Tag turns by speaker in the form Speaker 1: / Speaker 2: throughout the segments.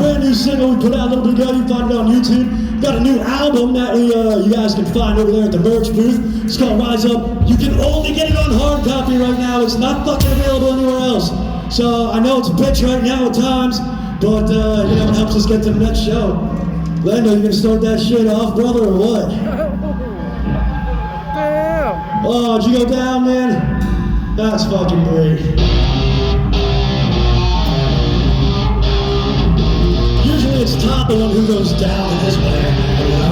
Speaker 1: brand new single we put out a little bit ago. You can find it on YouTube. We've got a new album that you guys can find over there at the merch booth. It's called Rise Up. You can only get it on hard copy right now. It's not fucking available anywhere else. So I know it's a bitch right now at times, but you know, it helps us get to the next show. Lando, you gonna start that shit off, brother, or what?
Speaker 2: Damn!
Speaker 1: Oh, did you go down, man? That's fucking great. Usually it's Todd the one who goes down in this band, you know?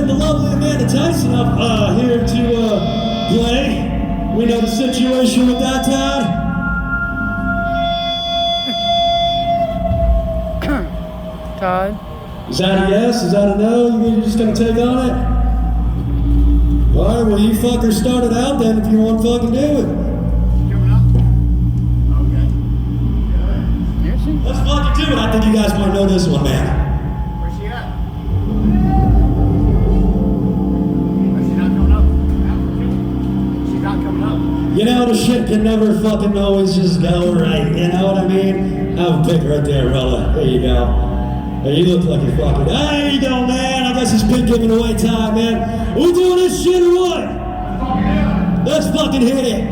Speaker 1: the lovely Amanda Tyson up here to play. We know the situation with that, Todd.
Speaker 2: Todd?
Speaker 1: Is that a yes? Is that a no? You're just gonna take on it? Alright, well you fuckers started out then if you want to fucking do it.
Speaker 3: Coming up? Okay. Good.
Speaker 1: Let's fucking do it. I think you guys might know this one, man.
Speaker 3: Where's she at? Is she not coming up? She's not coming up.
Speaker 1: You know, the shit can never fucking always just go right, you know what I mean? Have a pick right there, brother. There you go. Hey, you look like you're fucking. There you go, man. I guess it's been giving away time, man. Are we doing this shit or what? Let's fucking hit it.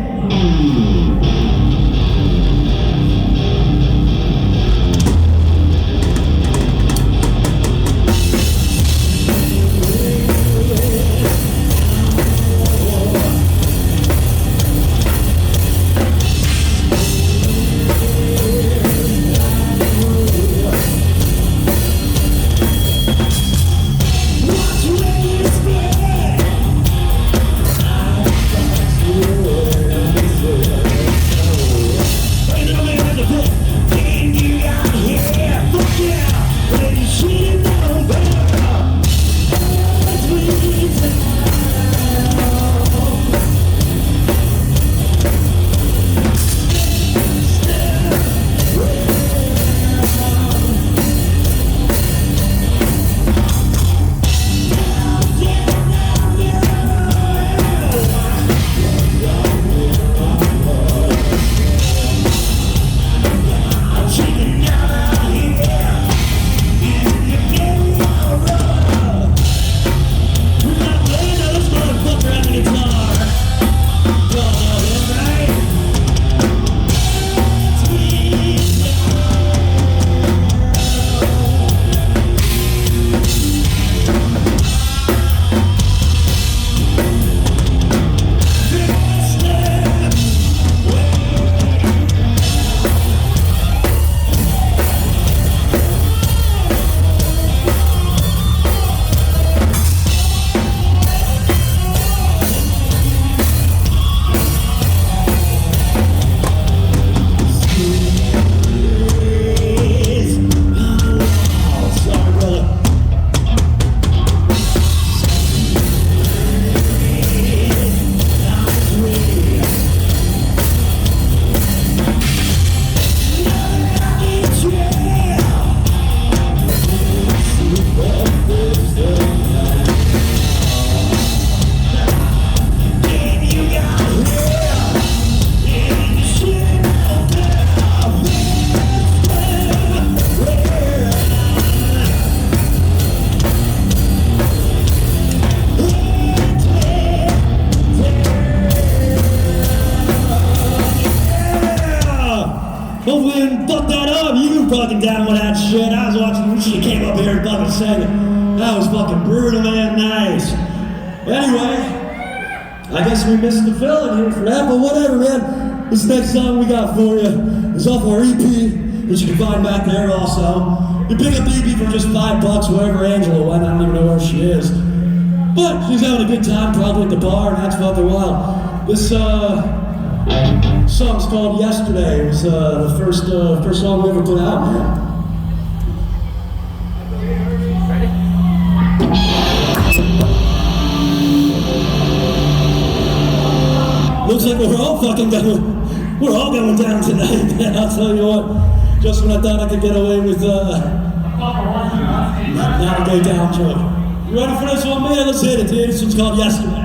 Speaker 1: Fucking down with that shit. I was watching, she came up here and fucking sang it. That was fucking brutal, man. Nice. Anyway, I guess we missed the fill here for that, but whatever, man. This next song we got for you is off our EP, which you can find back there also. You pick up the EP for just $5 wherever Angela went. I don't even know where she is. But she's having a good time, probably at the bar, and that's fucking wild. This, song's called Yesterday. It was the first song we ever put out, man. Looks like we're all going down tonight, man. I'll tell you what. Just when I thought I could get away with not a go down joke. You ready for this one, man? Let's hit it, dude. This one's called Yesterday.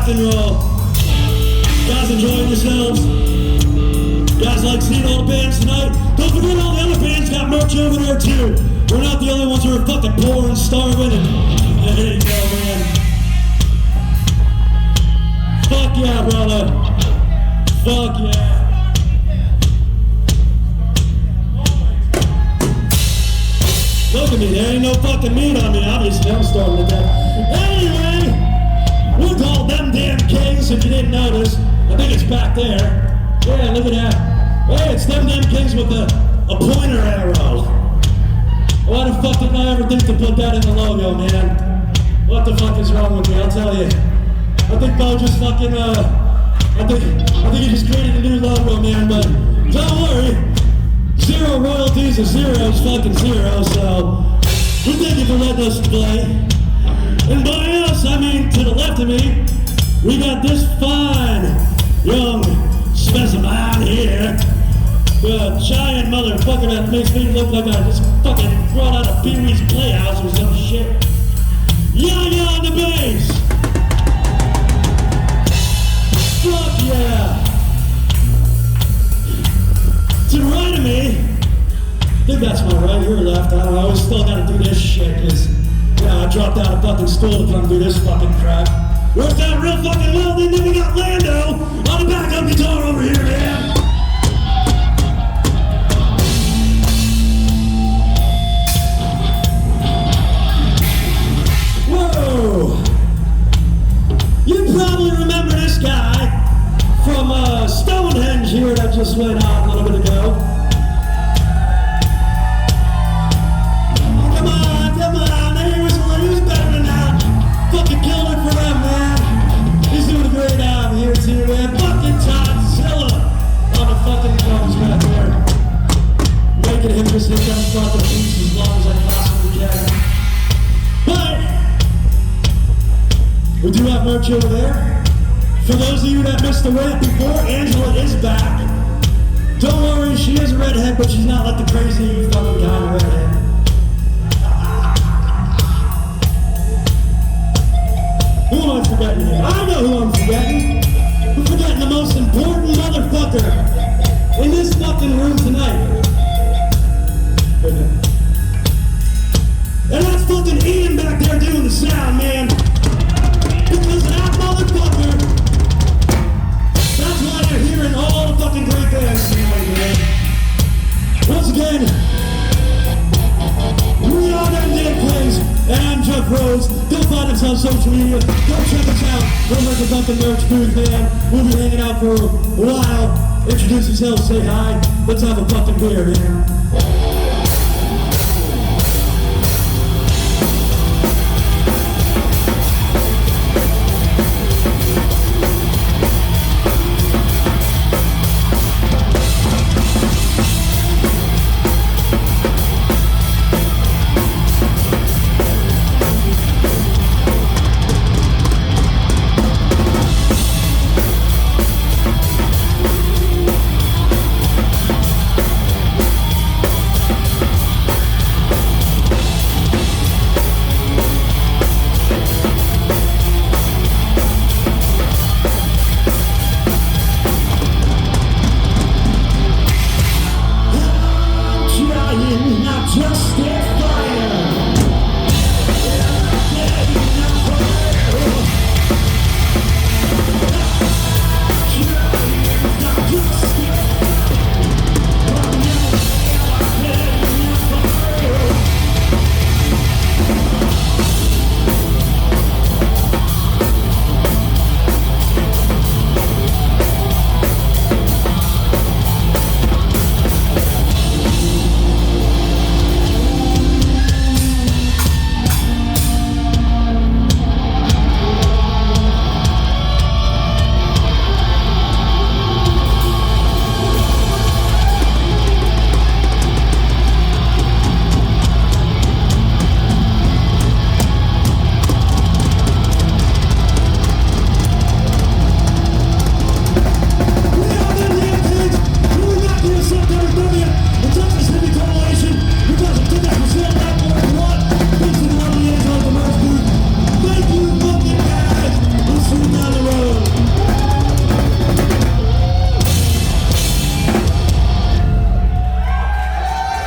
Speaker 1: rock and roll. Guys enjoying yourselves? Guys like seeing all the bands tonight? Don't forget all the other bands got merch over there too. We're not the only ones who are fucking poor and starving and there you go, man. Fuck yeah, brother. Fuck yeah. Look at me, there ain't no fucking meat on me, obviously, I'm starving to death. Anyway, we're called Them Damn Kings, if you didn't notice. I think it's back there. Yeah, look at that. Hey, it's Them Damn Kings with a pointer arrow. Why the fuck didn't I ever think to put that in the logo, man? What the fuck is wrong with me, I'll tell you. I think Bo just fucking, I think he just created a new logo, man, but don't worry. Zero royalties is zero is fucking zero, so we thank you for letting us play. And by us, I mean to the left of me, we got this fine young specimen here. The giant motherfucker that makes me look like I just fucking brought out of Pee-wee's Playhouse or some shit. JaJa on the bass! Fuck yeah! To the right of me, I think that's my right or left, I don't know, I always still gotta do this shit, cause, I dropped out of fucking school to come do this fucking crap. Worked out real fucking well, then we got Lando on the backup guitar over here, man. Whoa! You probably remember this guy from Stonehenge here that just went on a little bit ago. Come on, he was better than that. Fucking killed it for them, man. He's doing a great job here too, man. Fucking ToddZilla on the fucking drums right there. Making him just hit them fucking beats as long as I possibly can. But we do have merch over there. For those of you that missed the rant before, Angela is back. Don't worry, she is a redhead, but she's not like the crazy fucking kind of redhead. Who am I forgetting here? I know who I'm forgetting. I'm forgetting the most important motherfucker in this fucking room tonight. And that's fucking Ian back there doing the sound, man. Because that motherfucker, that's why you're hearing all the fucking great bands tonight, man. Once again, we are Them Damn Kings, and I'm Jef Rhodes. Go find us on social media. Go check us out. We're at the fucking merch booth, man. We'll be hanging out for a while. Introduce yourselves, say hi. Let's have a fucking beer, man.